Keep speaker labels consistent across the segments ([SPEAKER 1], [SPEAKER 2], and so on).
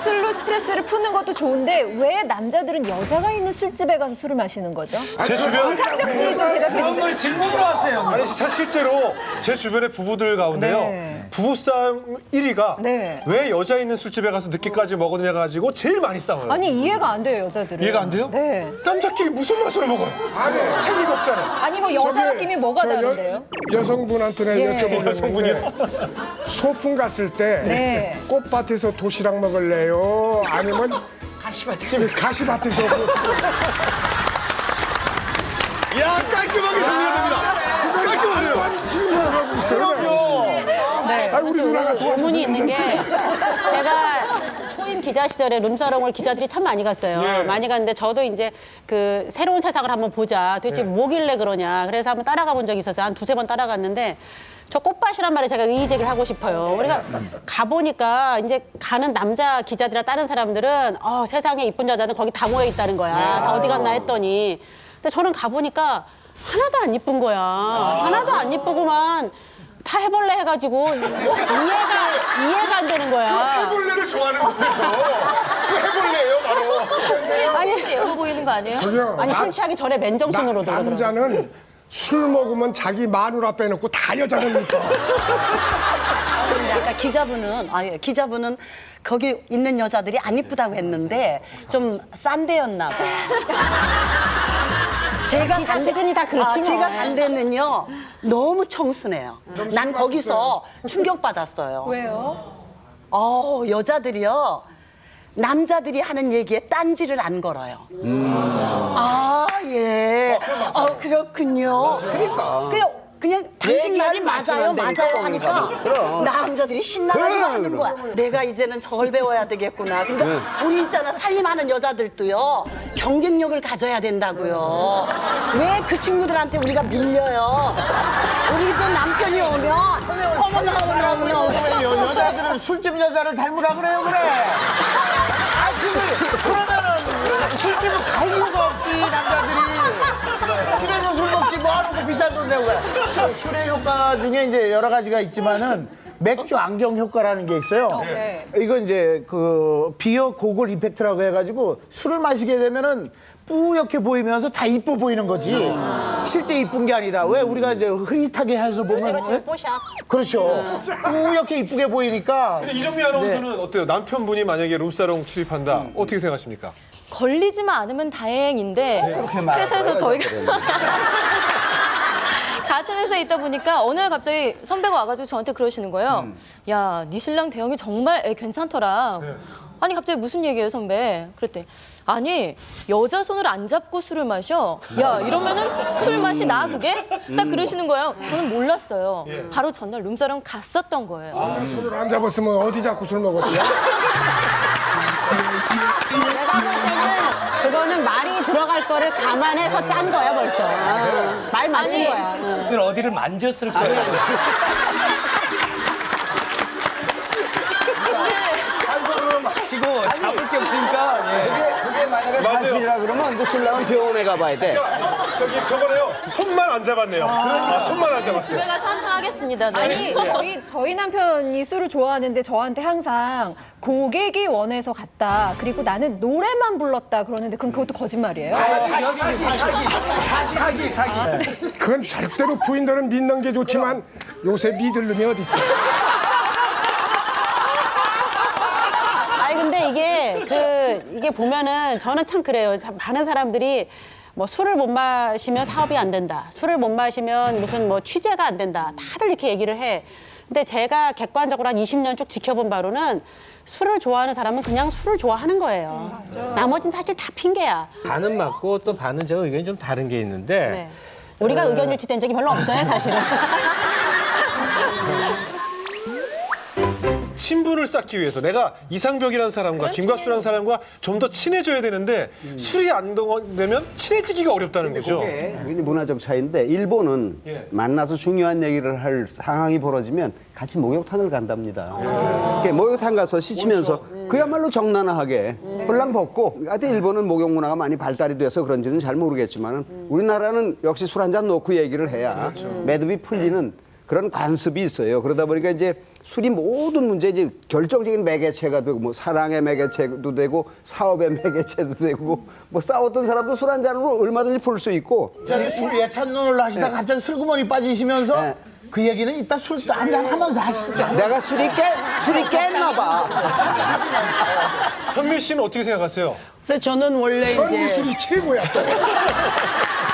[SPEAKER 1] 술로 스트레스를 푸는 것도 좋은데 왜 남자들은 여자가 있는 술집에 가서 술을 마시는 거죠?
[SPEAKER 2] 제 주변
[SPEAKER 1] 상벽 씨 좀 대답해
[SPEAKER 3] 그런
[SPEAKER 1] 주세요.
[SPEAKER 3] 걸 질문으로 왔어요.
[SPEAKER 2] 아니 실제로 제 주변의 부부들 가운데요.
[SPEAKER 1] 네.
[SPEAKER 2] 부부싸움 1위가
[SPEAKER 1] 네.
[SPEAKER 2] 왜 여자 있는 술집에 가서 늦게까지 먹었냐 가지고 제일 많이 싸워요.
[SPEAKER 1] 아니 이해가 안 돼요 여자들은.
[SPEAKER 2] 이해가 안 돼요?
[SPEAKER 1] 네.
[SPEAKER 2] 남자끼리 무슨 맛으로 먹어요? 재미가 없잖아요.
[SPEAKER 1] 아니 뭐 여자 느낌이 뭐가 다른데요?
[SPEAKER 4] 여성분한테
[SPEAKER 1] 예.
[SPEAKER 4] 여쭤보는
[SPEAKER 2] 여성분이요?
[SPEAKER 4] 소풍 갔을 때
[SPEAKER 1] 네.
[SPEAKER 4] 꽃밭에서 도시락 먹을래요? 아니면 가시밭에서
[SPEAKER 2] 야 깔끔하게 정리가 됩니다. 깔끔하네요.
[SPEAKER 4] 질문하고 있어요.
[SPEAKER 2] 그럼요.
[SPEAKER 1] 네.
[SPEAKER 4] 아, 우리 누나가
[SPEAKER 5] 질문이 있는 게 제가 초임 기자 시절에 룸사롱을 기자들이 참 많이 갔어요.
[SPEAKER 2] 예.
[SPEAKER 5] 많이 갔는데 저도 이제 그 새로운 세상을 한번 보자. 도대체 뭐길래 그러냐. 그래서 한번 따라가 본 적이 있었어요. 한 두세 번 따라갔는데 저 꽃밭이란 말에 제가 이의 제기를 하고 싶어요. 우리가 가보니까 이제 가는 남자 기자들이나 다른 사람들은 세상에 이쁜 여자는 거기 다 모여 있다는 거야. 다 어디 갔나 했더니. 근데 저는 가보니까 하나도 안 이쁜 거야. 하나도 안 이쁘고만 다 해볼래 해가지고 이해가 안 되는 거야.
[SPEAKER 2] 해볼래를 좋아하는 거에서 그 해볼래예요 바로.
[SPEAKER 1] 아니 예뻐 보이는 거 아니에요?
[SPEAKER 4] 저기요.
[SPEAKER 5] 아니 술 취하기 전에 맨정신으로 그러더라고요.
[SPEAKER 4] 남자는 술 먹으면 자기 마누라 빼놓고 다 여자는 이뻐.
[SPEAKER 6] 근데 아까 기자분은 거기 있는 여자들이 안 이쁘다고 했는데 좀 싼 데였나 봐.
[SPEAKER 5] 기자 수준이 다 그렇지 뭐.
[SPEAKER 6] 제가 간 데는요 너무 청순해요. 난 거기서 충격받았어요.
[SPEAKER 1] 왜요?
[SPEAKER 6] 여자들이요 남자들이 하는 얘기에 딴지를 안 걸어요. 아 예. 그렇군요. 그냥 당신 말이 맞아요 하니까 남자들이 신나가지고 하는 거야. 내가 이제는 저걸 배워야 되겠구나. 근데 우리 있잖아 살림하는 여자들도요 경쟁력을 가져야 된다고요. 왜 그 친구들한테 우리가 밀려요? 우리 또 남편이 오면 어머나
[SPEAKER 3] 여자들은 술집 여자를 닮으라 그래요, 그래. 그러면은 술집을 갈 이유가 없지, 남자들이. 집에서 술 먹지 뭐하는 거 비싼 돈 내고 그래. 술의 효과 중에 이제 여러 가지가 있지만은 맥주 안경 효과라는 게 있어요.
[SPEAKER 1] 네.
[SPEAKER 3] 이거 이제 그 비어 고글 이펙트라고 해가지고 술을 마시게 되면은 뿌옇게 보이면서 다 이뻐 보이는 거지. 실제 이쁜 게 아니라 왜 우리가 이제 흐릿하게 해서 보면
[SPEAKER 5] 그렇지 뽀샵.
[SPEAKER 3] 그렇죠. 뿌옇게 이쁘게 보이니까.
[SPEAKER 2] 근데 이정미 아나운서는 어때요? 남편분이 만약에 룸사롱 출입한다 어떻게 생각하십니까?
[SPEAKER 7] 걸리지만 않으면 다행인데 회사에서 저희가 같은 회사에 있다 보니까 어느 날 갑자기 선배가 와가지고 저한테 그러시는 거예요. 야, 네 신랑 대형이 정말 애 괜찮더라. 아니 갑자기 무슨 얘기예요 선배? 그랬더니 아니 여자 손을 안 잡고 술을 마셔. 야 이러면은 술 맛이 나 그게? 딱 그러시는 거예요. 저는 몰랐어요. 바로 전날 룸사롱 갔었던 거예요.
[SPEAKER 4] 손을 안 잡았으면 어디 잡고 술 먹었지?
[SPEAKER 5] 내가 볼 때는 그거는 말이 들어갈 거를 감안해서 짠 거야 벌써. 말 맞춘
[SPEAKER 7] 아니,
[SPEAKER 5] 거야.
[SPEAKER 3] 그걸 어디를 만졌을 거야. 한 손으로 마시고 잡을 게 없으니까.
[SPEAKER 8] 그게 만약에 사실이라 그러면 그 신랑은 병원에 가봐야 돼.
[SPEAKER 2] 저거네요. 손만 안 잡았네요. 손만 안 잡았어요.
[SPEAKER 7] 집에 가서 한탕 하겠습니다. 네.
[SPEAKER 1] 아니 저희 남편이 술을 좋아하는데 저한테 항상 고객이 원해서 갔다. 그리고 나는 노래만 불렀다 그러는데 그럼 그것도 거짓말이에요?
[SPEAKER 3] 사기.
[SPEAKER 4] 그건 절대로 부인들은 믿는 게 좋지만 요새 믿을 놈이 어디 있어?
[SPEAKER 5] 아니 근데 이게 보면은 저는 참 그래요. 많은 사람들이 뭐 술을 못 마시면 사업이 안 된다. 술을 못 마시면 무슨 뭐 취재가 안 된다. 다들 이렇게 얘기를 해. 근데 제가 객관적으로 한 20년 쭉 지켜본 바로는 술을 좋아하는 사람은 그냥 술을 좋아하는 거예요. 나머지는 사실 다 핑계야.
[SPEAKER 9] 반은 맞고 또 반은 제가 의견이 좀 다른 게 있는데
[SPEAKER 5] 네. 우리가 의견 일치된 적이 별로 없어요, 사실은.
[SPEAKER 2] 친분을 쌓기 위해서 내가 이상벽이라는 사람과 김갑수라는 사람과 좀 더 친해져야 되는데 술이 안 되면 친해지기가 어렵다는 거죠.
[SPEAKER 8] 그게 문화적 차이인데 일본은 만나서 중요한 얘기를 할 상황이 벌어지면 같이 목욕탕을 간답니다. 이렇게 목욕탕 가서 씻으면서 그야말로 정나나하게 홀랑 벗고 하여튼 일본은 목욕 문화가 많이 발달이 돼서 그런지는 잘 모르겠지만 우리나라는 역시 술 한 잔 놓고 얘기를 해야 매듭이 풀리는 그런 관습이 있어요. 그러다 보니까 이제 술이 모든 문제 이제 결정적인 매개체가 되고 뭐 사랑의 매개체도 되고 사업의 매개체도 되고 뭐 싸웠던 사람도 술 한 잔으로 얼마든지 풀 수 있고.
[SPEAKER 3] 갑자기 술 예찬 논을 하시다가 갑자기 슬그머니 빠지시면서
[SPEAKER 8] 네.
[SPEAKER 3] 그 얘기는 이따 술 한잔 하면서 하시죠.
[SPEAKER 8] 내가 술이 깼나 봐.
[SPEAKER 2] 현미 씨는 어떻게 생각하세요?
[SPEAKER 6] 그래서 저는 원래
[SPEAKER 4] 현미
[SPEAKER 6] 이제
[SPEAKER 4] 술이 최고야. 또.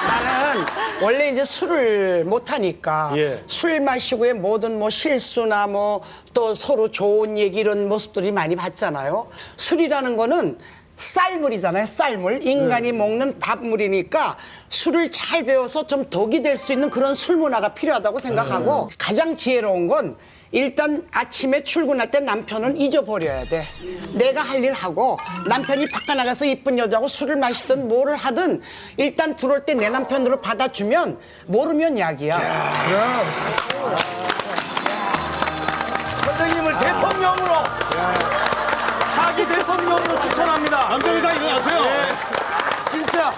[SPEAKER 6] 나는 원래 이제 술을 못 하니까
[SPEAKER 2] 예.
[SPEAKER 6] 술 마시고의 모든 뭐 실수나 뭐 또 서로 좋은 얘기 이런 모습들이 많이 봤잖아요. 술이라는 거는 쌀물이잖아요. 쌀물. 인간이 먹는 밥물이니까 술을 잘 배워서 좀 덕이 될 수 있는 그런 술 문화가 필요하다고 생각하고 가장 지혜로운 건 일단 아침에 출근할 때 남편은 잊어버려야 돼. 내가 할 일 하고 남편이 바깥 나가서 이쁜 여자하고 술을 마시든 뭐를 하든 일단 들어올 때 내 남편으로 받아주면 모르면 약이야.
[SPEAKER 3] 선생님을 대통령으로 자기 대통령으로 추천합니다.
[SPEAKER 2] 남자들 다 일어나세요.
[SPEAKER 3] 진짜.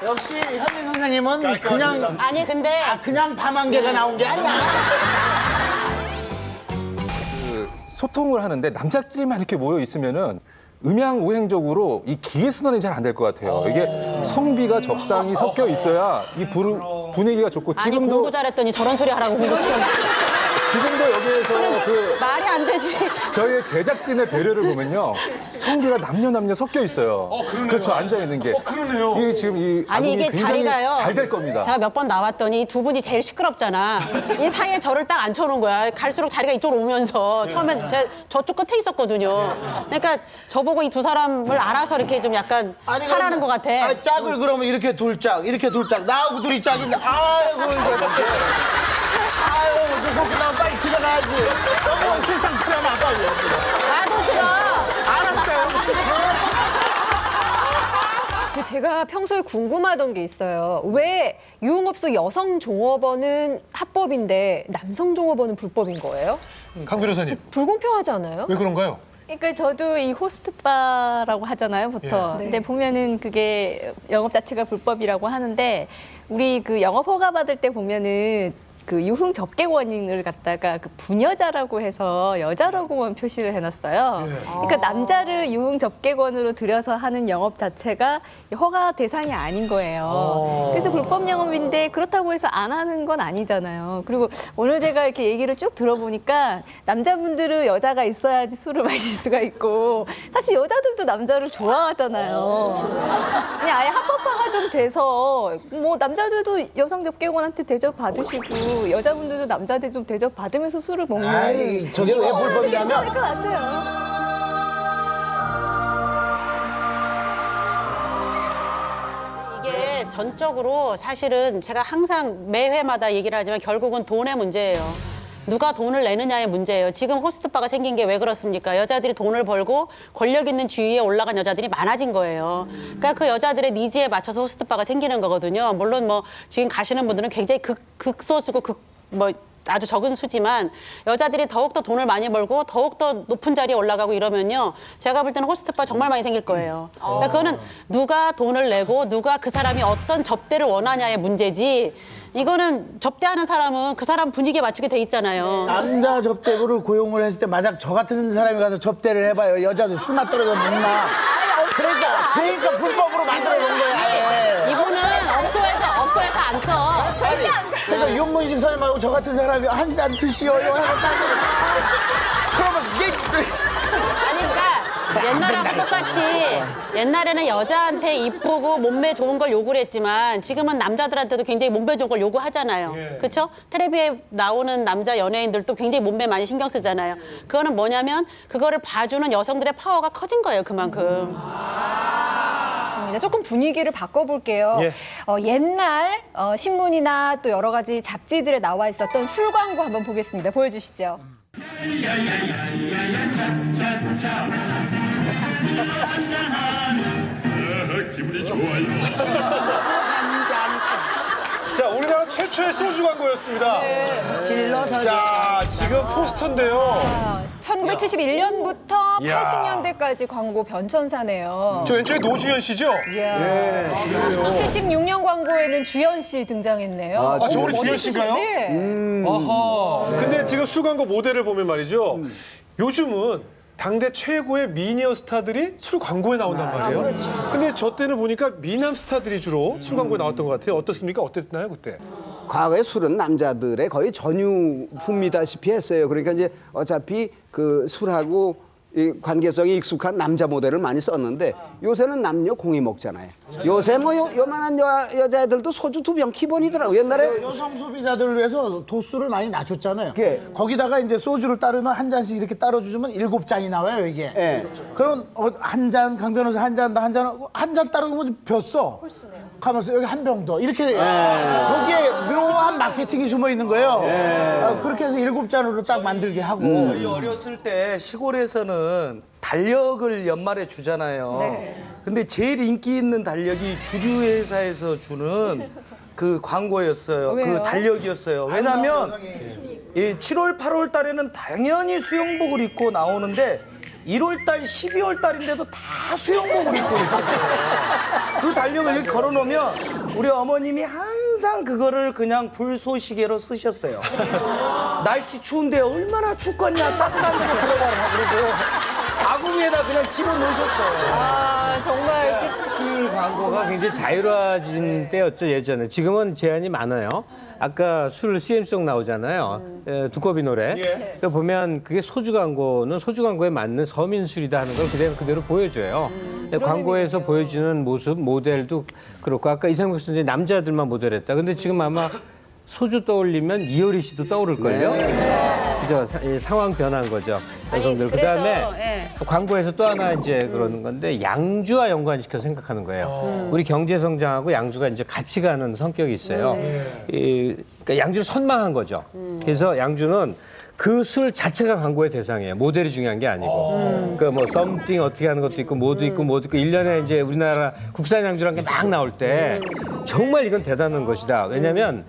[SPEAKER 3] 역시 현미 선생님은 그냥
[SPEAKER 5] 아니 근데
[SPEAKER 3] 그냥 밤 한 개가 나온 게 아니야.
[SPEAKER 10] 소통을 하는데 남자끼리만 이렇게 모여 있으면은 음양오행적으로 이 기회순환이 잘 안 될 것 같아요. 이게 성비가 적당히 섞여 있어야 이 분위기가 좋고
[SPEAKER 5] 아니
[SPEAKER 10] 지금도
[SPEAKER 5] 공부 잘했더니 저런 소리 하라고 공부시켰네.
[SPEAKER 10] 지금도 여기에서 그
[SPEAKER 5] 말이 안 되지.
[SPEAKER 10] 저희의 제작진의 배려를 보면요 성비가 남녀 섞여 있어요. 그렇죠 앉아 있는 게.
[SPEAKER 2] 그러네요.
[SPEAKER 10] 이게 지금 이
[SPEAKER 5] 아니 이게 자리가요.
[SPEAKER 10] 잘 될 겁니다.
[SPEAKER 5] 제가 몇 번 나왔더니 두 분이 제일 시끄럽잖아. 이 사이에 저를 딱 앉혀놓은 거야. 갈수록 자리가 이쪽으로 오면서 처음엔 제 저쪽 끝에 있었거든요. 그러니까 저보고 이 두 사람을 알아서 이렇게 좀 약간 하라는 것 같아.
[SPEAKER 3] 아, 짝을 그러면 이렇게 둘 짝, 이렇게 둘 짝. 나하고 둘이 짝인데, 아이고, 이거. 아유, 이거 그냥 빨리 집에 가야지. 너무 세상 차려놔, 빨리.
[SPEAKER 5] 나도 싫어.
[SPEAKER 3] 알았어요.
[SPEAKER 1] 근데 제가 평소에 궁금하던 게 있어요. 왜 유흥업소 여성 종업원은 합법인데 남성 종업원은 불법인 거예요?
[SPEAKER 2] 강 변호사님,
[SPEAKER 1] 불공평하지 않아요?
[SPEAKER 2] 왜 그런가요?
[SPEAKER 7] 그러니까 저도 이 호스트바라고 하잖아요, 보통.
[SPEAKER 1] 예.
[SPEAKER 7] 근데 보면은 그게 영업 자체가 불법이라고 하는데 우리 그 영업 허가 받을 때 보면은 그 유흥 접객원인을 갖다가 그 부녀자라고 해서 여자라고만 표시를 해놨어요. 그러니까 남자를 유흥 접객원으로 들여서 하는 영업 자체가 허가 대상이 아닌 거예요. 그래서 불법 영업인데 그렇다고 해서 안 하는 건 아니잖아요. 그리고 오늘 제가 이렇게 얘기를 쭉 들어보니까 남자분들은 여자가 있어야지 술을 마실 수가 있고 사실 여자들도 남자를 좋아하잖아요. 그냥 아예 합법화가 좀 돼서 뭐 남자들도 여성 접객원한테 대접 받으시고 여자분들도 남자한테 좀 대접 받으면서 술을 먹는
[SPEAKER 3] 아이, 저게 왜 불법이냐면,
[SPEAKER 7] 괜찮을 것 같아요.
[SPEAKER 5] 이게 전적으로 사실은 제가 항상 매 회마다 얘기를 하지만 결국은 돈의 문제예요. 누가 돈을 내느냐의 문제예요. 지금 호스트바가 생긴 게 왜 그렇습니까? 여자들이 돈을 벌고 권력 있는 주위에 올라간 여자들이 많아진 거예요. 그러니까 그 여자들의 니즈에 맞춰서 호스트바가 생기는 거거든요. 물론 뭐 지금 가시는 분들은 굉장히 극소수고 아주 적은 수지만 여자들이 더욱더 돈을 많이 벌고 더욱더 높은 자리에 올라가고 이러면요. 제가 볼 때는 호스트바 정말 많이 생길 거예요. 그러니까 그거는 누가 돈을 내고 누가 그 사람이 어떤 접대를 원하냐의 문제지 이거는 접대하는 사람은 그 사람 분위기에 맞추게 돼 있잖아요.
[SPEAKER 3] 남자 접대부를 고용을 했을 때 만약 저 같은 사람이 가서 접대를 해봐요. 여자도 술맛 떨어져 먹나. 그러니까 불법으로 만들어 놓은 거야. 아예.
[SPEAKER 5] 이분은 업소에서 안 써.
[SPEAKER 3] 절대 안 돼. 그러니까 윤문식 선생님하고 저 같은 사람이 한 잔 드시오요 하고 딱 그러면
[SPEAKER 5] 아니 그러니까 옛날하고 똑같이 옛날에는 여자한테 이쁘고 몸매 좋은 걸 요구를 했지만 지금은 남자들한테도 굉장히 몸매 좋은 걸 요구하잖아요. 그렇죠? 텔레비에 나오는 남자 연예인들도 굉장히 몸매 많이 신경 쓰잖아요. 그거는 뭐냐면 그거를 봐주는 여성들의 파워가 커진 거예요. 그만큼.
[SPEAKER 1] 조금 분위기를 바꿔볼게요.
[SPEAKER 2] 예.
[SPEAKER 1] 옛날 신문이나 또 여러 가지 잡지들에 나와 있었던 술 광고 한번 보겠습니다. 보여주시죠.
[SPEAKER 2] 자, 우리나라 최초 최초의 소주 광고였습니다.
[SPEAKER 3] 질러서.
[SPEAKER 2] 자, 지금 포스터인데요.
[SPEAKER 1] 1971년부터
[SPEAKER 2] 이야.
[SPEAKER 1] 80년대까지 광고 변천사네요.
[SPEAKER 2] 저 왼쪽에 노주현 씨죠?
[SPEAKER 1] 이야. 76년 광고에는 주현 씨 등장했네요.
[SPEAKER 8] 아,
[SPEAKER 2] 저번에 주현 씨인가요?
[SPEAKER 1] 네.
[SPEAKER 2] 아하. 근데 지금 술 광고 모델을 보면 말이죠. 요즘은 당대 최고의 미니어 스타들이 술 광고에 나온단 말이에요. 근데 저 때는 보니까 미남 스타들이 주로 술 광고에 나왔던 것 같아요. 어떻습니까? 어땠나요, 그때?
[SPEAKER 8] 과거에 술은 남자들의 거의 전유품이다시피 했어요. 그러니까 이제 어차피 그 술하고 이 관계성이 익숙한 남자 모델을 많이 썼는데 요새는 남녀 공이 먹잖아요. 요새 뭐 요만한 여자애들도 소주 2병 기본이더라고. 옛날에
[SPEAKER 3] 여성 소비자들을 위해서 도수를 많이 낮췄잖아요.
[SPEAKER 8] 예.
[SPEAKER 3] 거기다가 이제 소주를 따르면 한 잔씩 이렇게 따라주면 7잔이 나와요, 이게.
[SPEAKER 8] 예.
[SPEAKER 3] 그럼 한 잔, 강 변호사 한 잔, 한 잔 따르면 벼어. 가면서 여기 한 병 더. 이렇게 거기에 묘한 마케팅이 숨어 있는 거예요. 그렇게 해서 7잔으로 딱 만들게 하고.
[SPEAKER 11] 저희 어렸을 때 시골에서는 달력을 연말에 주잖아요.
[SPEAKER 1] 네.
[SPEAKER 11] 근데 제일 인기 있는 달력이 주류 회사에서 주는 그 광고였어요.
[SPEAKER 1] 왜요?
[SPEAKER 11] 그 달력이었어요. 왜냐면 이 7월, 8월 달에는 당연히 수영복을 입고 나오는데 1월 달, 12월 달인데도 다 수영복을 입고 있었어요. 그 달력을 이렇게 걸어놓으면 우리 어머님이 항상 그거를 그냥 불쏘시개로 쓰셨어요. 날씨 추운데 얼마나 춥겠냐, 따뜻한 데로 들어가라 그러고 아궁이에다 그냥 집어넣으셨어요.
[SPEAKER 1] 아, 정말
[SPEAKER 9] 술 광고가 굉장히 자유로워진 때였죠, 예전에. 지금은 제한이 많아요. 아까 술 CM송 나오잖아요. 두꺼비 노래. 그러니까 보면 그게 소주 광고는 소주 광고에 맞는 서민술이다 하는 걸 그대로 보여줘요. 광고에서
[SPEAKER 1] 의미네요.
[SPEAKER 9] 보여주는 모습, 모델도 그렇고 아까 이상국 선생님 남자들만 모델했다. 근데 지금 아마 소주 떠올리면 이효리 씨도 떠오를걸요? 그죠? 상황 변한 거죠. 여성들.
[SPEAKER 5] 아니,
[SPEAKER 9] 그다음에
[SPEAKER 5] 그래서,
[SPEAKER 9] 광고에서 또 하나 이제 그러는 건데 양주와 연관시켜 생각하는 거예요. 우리 경제 성장하고 양주가 이제 같이 가는 성격이 있어요. 그러니까 양주를 선망한 거죠. 그래서 양주는 그 술 자체가 광고의 대상이에요. 모델이 중요한 게 아니고. 그러니까 뭐 썸띵 어떻게 하는 것도 있고 뭐도 있고 뭐도 있고 1년에 이제 우리나라 국산 양주란 게 막 나올 때 정말 이건 대단한 것이다. 왜냐면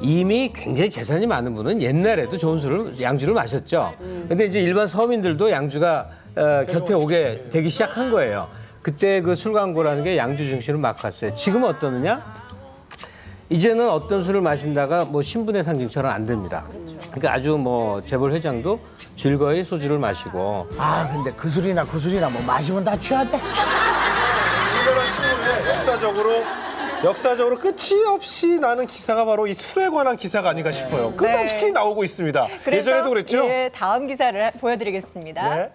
[SPEAKER 9] 이미 굉장히 재산이 많은 분은 옛날에도 좋은 술을 양주를 마셨죠. 근데 이제 일반 서민들도 양주가 곁에 오게 되기 시작한 거예요. 그때 그 술 광고라는 게 양주 중심으로 막 갔어요. 지금은 어떠느냐? 이제는 어떤 술을 마신다가 뭐 신분의 상징처럼 안 됩니다. 그러니까 아주 뭐 재벌 회장도 즐거이 소주를 마시고.
[SPEAKER 3] 아, 근데 그 술이나 뭐 마시면 다 취하대.
[SPEAKER 2] 역사적으로 끝이 없이 나는 기사가 바로 이 술에 관한 기사가 아닌가 싶어요. 끝없이 나오고 있습니다.
[SPEAKER 1] 그래서,
[SPEAKER 2] 예전에도 그랬죠?
[SPEAKER 1] 예, 다음 기사를 보여드리겠습니다.
[SPEAKER 2] 네.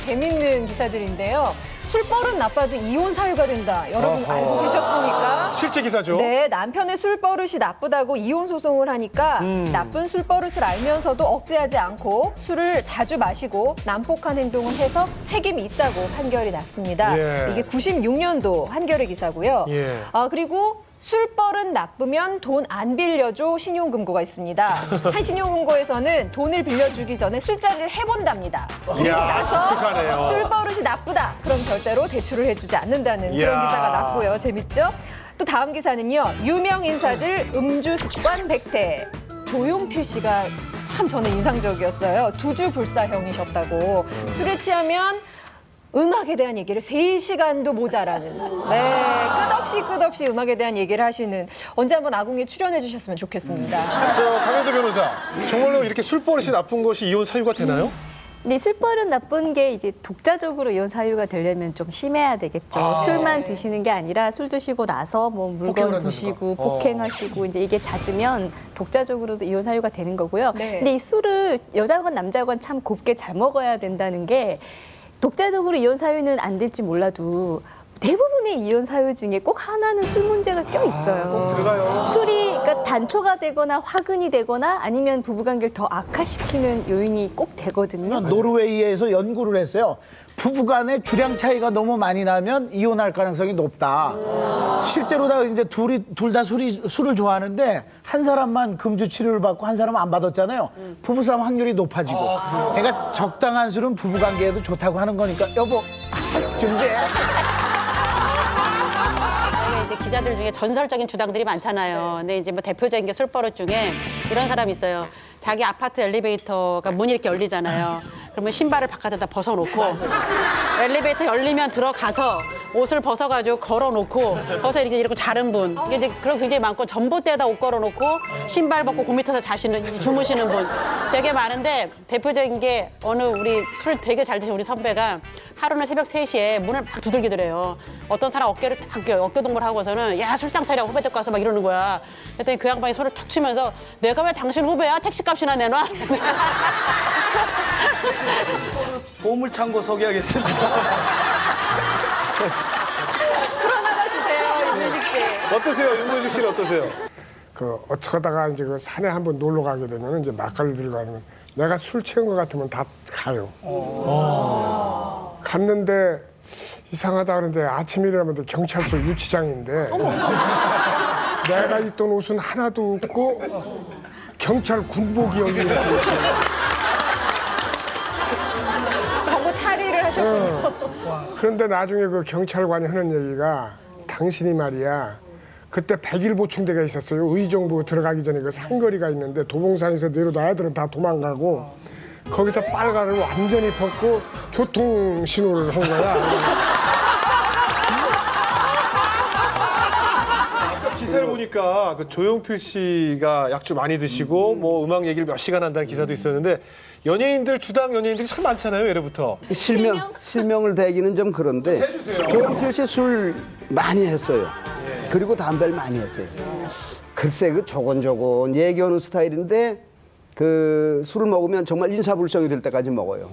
[SPEAKER 1] 재밌는 기사들인데요. 술버릇 나빠도 이혼 사유가 된다. 여러분 알고 계셨습니까?
[SPEAKER 2] 실제 기사죠?
[SPEAKER 1] 네, 남편의 술버릇이 나쁘다고 이혼 소송을 하니까 나쁜 술버릇을 알면서도 억제하지 않고 술을 자주 마시고 난폭한 행동을 해서 책임이 있다고 판결이 났습니다.
[SPEAKER 2] 예.
[SPEAKER 1] 이게 96년도 판결의 기사고요.
[SPEAKER 2] 예.
[SPEAKER 1] 그리고 술버릇 나쁘면 돈 안 빌려줘 신용금고가 있습니다. 한 신용금고에서는 돈을 빌려주기 전에 술자리를 해본답니다. 그리고
[SPEAKER 2] 이야,
[SPEAKER 1] 나서
[SPEAKER 2] 독특하네요.
[SPEAKER 1] 술버릇이 나쁘다. 그럼 절대로 대출을 해주지 않는다는
[SPEAKER 2] 이야.
[SPEAKER 1] 그런 기사가 났고요. 재밌죠? 또 다음 기사는요. 유명 인사들 음주 습관 백태. 조용필 씨가 참 저는 인상적이었어요. 두주불사형이셨다고. 술에 취하면 음악에 대한 얘기를 3시간도 모자라는 끝없이 음악에 대한 얘기를 하시는 언제 한번 아궁이에 출연해 주셨으면 좋겠습니다.
[SPEAKER 2] 저 강현재 변호사, 정말로 이렇게 술버릇이 나쁜 것이 이혼 사유가 되나요?
[SPEAKER 12] 근데 술버릇 나쁜 게 이제 독자적으로 이혼 사유가 되려면 좀 심해야 되겠죠. 술만 드시는 게 아니라 술 드시고 나서 뭐 물건 부시고 폭행하시고 이제 이게 잦으면 독자적으로도 이혼 사유가 되는 거고요.
[SPEAKER 1] 네.
[SPEAKER 12] 근데 이 술을 여자건 남자건 참 곱게 잘 먹어야 된다는 게 독자적으로 이혼 사유는 안 될지 몰라도 대부분의 이혼 사유 중에 꼭 하나는 술 문제가 껴 있어요.
[SPEAKER 2] 들어가요.
[SPEAKER 12] 술이 그러니까 단초가 되거나 화근이 되거나 아니면 부부관계를 더 악화시키는 요인이 꼭 되거든요.
[SPEAKER 3] 노르웨이에서 연구를 했어요. 부부간의 주량 차이가 너무 많이 나면 이혼할 가능성이 높다. 실제로 다 이제 둘 다 술을 좋아하는데 한 사람만 금주 치료를 받고 한 사람은 안 받았잖아요. 부부싸움 확률이 높아지고. 그러니까 적당한 술은 부부관계에도 좋다고 하는 거니까 여보 준비해.
[SPEAKER 5] 이제 기자들 중에 전설적인 주당들이 많잖아요. 근데 이제 뭐 대표적인 게 술버릇 중에 이런 사람이 있어요. 자기 아파트 엘리베이터가 문이 이렇게 열리잖아요. 그러면 신발을 바깥에다 벗어놓고 엘리베이터 열리면 들어가서 옷을 벗어가지고 걸어놓고 거기서 이렇게 자른 분. 이게 이제 그런 굉장히 많고 전봇대에다 옷 걸어놓고 신발 벗고 그 밑에서 주무시는 분 되게 많은데 대표적인 게 어느 우리 술 되게 잘 드신 우리 선배가 하루는 새벽 3시에 문을 막 두들기더래요. 어떤 사람 어깨를 딱 어깨동무를 하고서는 야 술상 차려 후배 데리고 와서 막 이러는 거야. 그랬더니 그 양반이 손을 툭 치면서 내가 왜 당신 후배야? 택시값이나 내놔.
[SPEAKER 11] 보물창고 소개하겠습니다.
[SPEAKER 1] 풀어나가주세요, 윤문식 씨.
[SPEAKER 2] 어떠세요? 윤문식 씨는 어떠세요?
[SPEAKER 4] 그 어쩌다가 이제 그 산에 한번 놀러 가게 되면 이제 막걸리 들고 가면 내가 술 취한 것 같으면 다 가요. 갔는데 이상하다 그러는데 아침 일어나면 경찰서 유치장인데 내가 입던 옷은 하나도 없고 경찰 군복이 여기 이렇게
[SPEAKER 1] 전부 탈의를 하셨군요.
[SPEAKER 4] 그런데 나중에 그 경찰관이 하는 얘기가 당신이 말이야 그때 100일 보충대가 있었어요. 의정부 들어가기 전에 그 상거리가 있는데 도봉산에서 내려다 애들은 다 도망가고 거기서 빨간을 완전히 벗고 교통신호를 한 거야.
[SPEAKER 2] 기사를 보니까 그 조용필 씨가 약주 많이 드시고 뭐 음악 얘기를 몇 시간 한다는 기사도 있었는데 연예인들 주당 연예인들이 참 많잖아요 예로부터.
[SPEAKER 8] 실명을 대기는 좀 그런데
[SPEAKER 2] 해주세요.
[SPEAKER 8] 조용필 씨 술 많이 했어요. 그리고 담배를 많이 했어요. 글쎄 그 조곤조곤 얘기하는 스타일인데 그 술을 먹으면 정말 인사불성이 될 때까지 먹어요.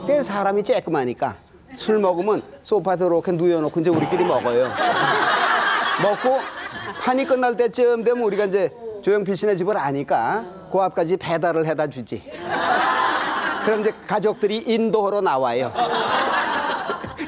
[SPEAKER 8] 그 사람이 쬐끔하니까 술 먹으면 소파에 이렇게 누워놓고 이제 우리끼리 먹어요. 먹고 판이 끝날 때쯤 되면 우리가 이제 조용필 씨네 집을 아니까 그 앞까지 배달을 해다 주지. 그럼 이제 가족들이 인도하러 나와요.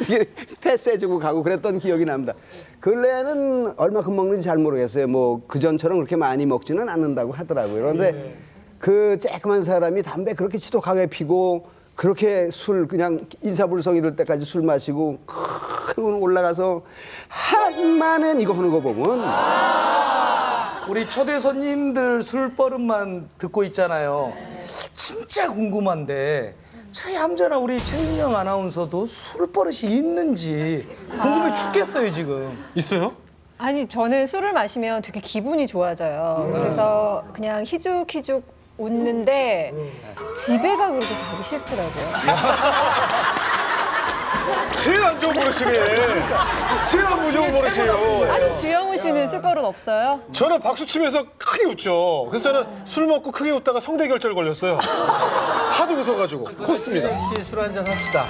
[SPEAKER 8] 이게 패스해주고 가고 그랬던 기억이 납니다. 근래에는 얼마큼 먹는지 잘 모르겠어요. 뭐 그전처럼 그렇게 많이 먹지는 않는다고 하더라고요. 그런데 그 쬐끄만 사람이 담배 그렇게 지독하게 피고 그렇게 술 그냥 인사불성이 될 때까지 술 마시고 큰 올라가서 한마는 이거 하는 거 보면
[SPEAKER 11] 우리 초대 손님들 술버릇만 듣고 있잖아요. 진짜 궁금한데 저 얌전한 우리 최윤영 아나운서도 술버릇이 있는지 궁금해 죽겠어요 지금.
[SPEAKER 2] 있어요?
[SPEAKER 1] 아니 저는 술을 마시면 되게 기분이 좋아져요. 그래서 그냥 희죽희죽 웃는데 집에 가 그렇게 가기 싫더라고요.
[SPEAKER 2] 제일 안 좋은 버릇이네. 제일 안 좋은 버릇이에요.
[SPEAKER 1] 아니 주영훈 씨는 술버릇 없어요?
[SPEAKER 2] 저는 박수 치면서 크게 웃죠. 그래서 저는 술 먹고 크게 웃다가 성대결절 걸렸어요. 하도 웃어가지고 컸습니다.
[SPEAKER 9] 씨 술 한잔 합시다.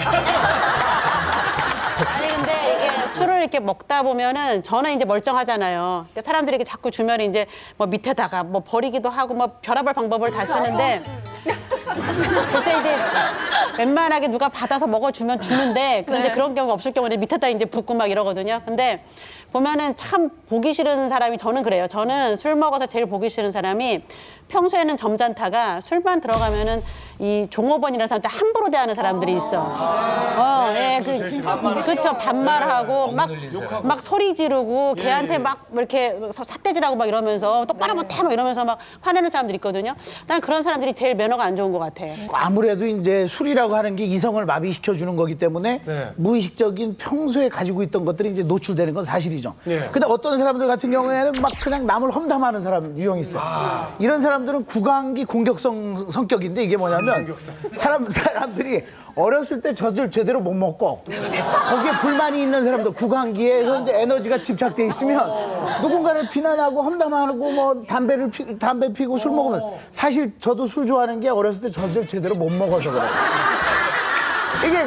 [SPEAKER 5] 아니 근데 이게 술을 이렇게 먹다 보면은 저는 이제 멀쩡하잖아요. 그러니까 사람들이 이렇게 자꾸 주면 이제 뭐 밑에다가 뭐 버리기도 하고 뭐 별의별 방법을 다 쓰는데 그래서 이제 웬만하게 누가 받아서 먹어주면 주는데 이제 그런 경우가 없을 경우는 밑에다 이제 붓고 막 이러거든요. 근데 보면은 참 보기 싫은 사람이 저는 그래요. 저는 술 먹어서 제일 보기 싫은 사람이 평소에는 점잖다가 술만 들어가면은 이 종업원이라는 사람한테 함부로 대하는 사람들이 있어. 예, 그렇죠. 반말하고 막 소리 지르고 걔한테 막 이렇게 삿대질하고 막 이러면서 똑바로 못해 막 이러면서 막 화내는 사람들이 있거든요. 난 그런 사람들이 제일 매너가 안 좋은 것 같아.
[SPEAKER 3] 아무래도 이제 술이라고 하는 게 이성을 마비시켜 주는 거기 때문에 무의식적인 평소에 가지고 있던 것들이 이제 노출되는 건 사실이죠. 근데 어떤 사람들 같은 경우에는 막 그냥 남을 험담하는 사람 유형이 있어요. 이런 사람들은 구강기 공격성 성격인데 이게 뭐냐면 사람들이 어렸을 때 젖을 제대로 못 먹고 거기에 불만이 있는 사람들 구강기에 이제 에너지가 집착돼 있으면 누군가를 비난하고 험담하고 뭐 담배 피고 술 먹으면 사실 저도 술 좋아하는 게 어렸을 때 젖을 제대로 못 먹어서 그래요. 이게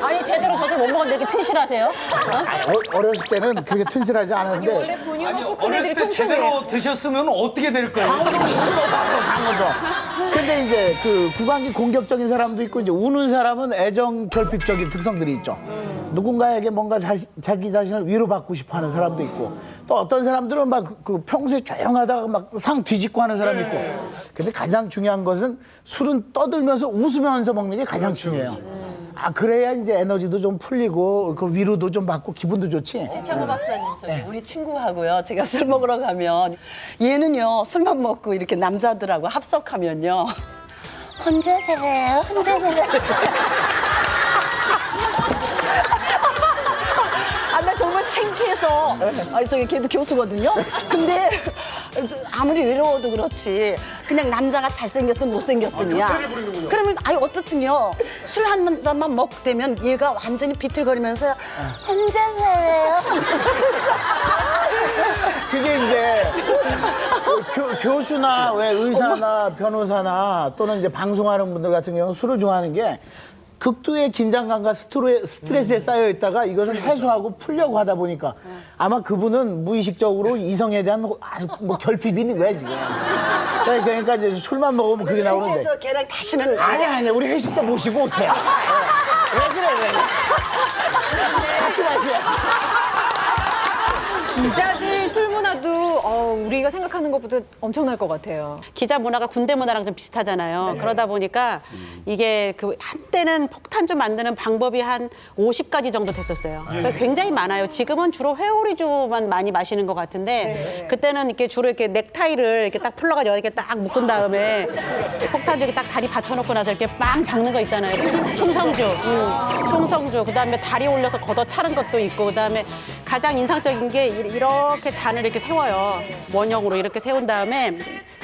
[SPEAKER 5] 아니 제대로 젖을 못 먹었는데 이렇게 튼실하세요?
[SPEAKER 3] 어렸을 때는 그렇게 튼실하지 않은데
[SPEAKER 1] 원래 본인
[SPEAKER 11] 아니
[SPEAKER 1] 호흡 큰
[SPEAKER 11] 어렸을
[SPEAKER 1] 애들이
[SPEAKER 11] 때
[SPEAKER 1] 통통해.
[SPEAKER 11] 제대로 드셨으면 어떻게 될 거예요?
[SPEAKER 3] 방송이 싫어가고 간 거죠. 근데 이제 그 구강기 공격적인 사람도 있고 이제 우는 사람은 애정 결핍적인 특성들이 있죠. 누군가에게 뭔가 자기 자신을 위로받고 싶어하는 사람도 있고 또 어떤 사람들은 막 그 평소에 조용하다가 막 상 뒤집고 하는 사람이 있고. 근데 가장 중요한 것은 술은 떠들면서 웃으면서 먹는 게 가장 중요해요. 아 그래야 이제 에너지도 좀 풀리고 그 위로도 좀 받고 기분도 좋지.
[SPEAKER 6] 최창호 박사님, 우리 친구하고요. 제가 술 먹으러 가면 얘는요 술만 먹고 이렇게 남자들하고 합석하면요 혼자세요, 혼자세요. 아, 나 정말 창피해서. 걔도 교수거든요. 근데 아무리 외로워도 그렇지 그냥 남자가 잘생겼든 못생겼든야. 그러면 어떻든요. 술 한 잔만 먹고 되면 얘가 완전히 비틀거리면서 혼자세요.
[SPEAKER 3] 그게 이제 교수나 왜 의사나 변호사나 또는 이제 방송하는 분들 같은 경우는 술을 좋아하는 게 극도의 긴장감과 스트레스에 쌓여 있다가 이것을 해소하고 풀려고 하다 보니까 아마 그분은 무의식적으로 이성에 대한 아주 뭐 결핍이 있는 거야 지금. 그러니까 이제 술만 먹으면 그게 나오는데.
[SPEAKER 6] 그래서 걔랑 다시는
[SPEAKER 3] 아니 우리 회식 때 모시고 오세요. 왜 그래 왜? 같이 마시고.
[SPEAKER 1] 기자들 술 문화도 우리가 생각하는 것보다 엄청날 것 같아요.
[SPEAKER 5] 기자 문화가 군대 문화랑 좀 비슷하잖아요. 그러다 보니까 이게 그 한때는 폭탄주 만드는 방법이 한 50가지 정도 됐었어요. 그러니까 굉장히 많아요. 지금은 주로 회오리주만 많이 마시는 것 같은데 그때는 이렇게 주로 이렇게 넥타이를 이렇게 딱 풀러가지고 이렇게 딱 묶은 다음에 폭탄주 이렇게 딱 다리 받쳐놓고 나서 이렇게 빵 박는 거 있잖아요. 총성주. 그다음에 다리 올려서 걷어 차는 것도 있고 그다음에 가장 인상적인 게 이렇게 잔을 이렇게 세워요. 원형으로 이렇게 세운 다음에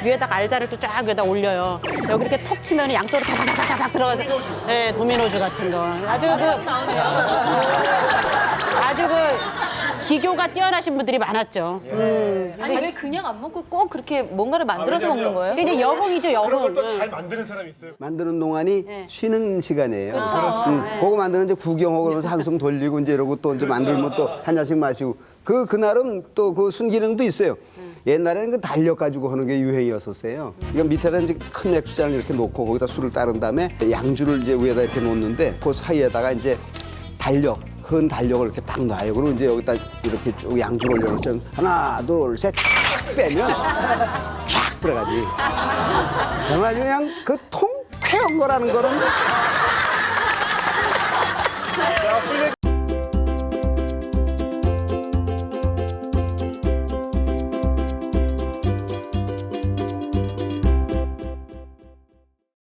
[SPEAKER 5] 위에다가 알자를 또 쫙 위에다 올려요. 여기 이렇게 톡 치면 양쪽으로 다다다다닥 들어가서 네, 도미노주 같은 거. 아주 그 기교가 뛰어나신 분들이 많았죠.
[SPEAKER 7] 아니 왜 그냥 안 먹고 꼭 그렇게 뭔가를 만들어서 먹는 거예요?
[SPEAKER 5] 이제 여흥이죠,
[SPEAKER 2] 그런
[SPEAKER 5] 여흥.
[SPEAKER 2] 걸 또 잘 만드는 사람이 있어요.
[SPEAKER 8] 만드는 동안이 쉬는 시간이에요.
[SPEAKER 5] 그렇죠.
[SPEAKER 8] 그거 만드는 이제 구경하고 그러면서 한숨 돌리고 이제 이러고 또 이제 만들면 또 한 잔씩 마시고 그날은 또 그 순기능도 있어요. 옛날에는 그 달력 가지고 하는 게 유행이었었어요. 이거 밑에다 이제 큰 맥주잔을 이렇게 놓고 거기다 술을 따른 다음에 양주를 이제 위에다 이렇게 놓는데 그 사이에다가 이제 흔 달력을 이렇게 딱 놔요. 그리고 이제 여기다 이렇게 쭉 양주를 올려놓죠. 하나, 둘, 셋, 쫙 빼면 쫙 들어가지. 정말 그냥 그 통쾌한 거라는 거는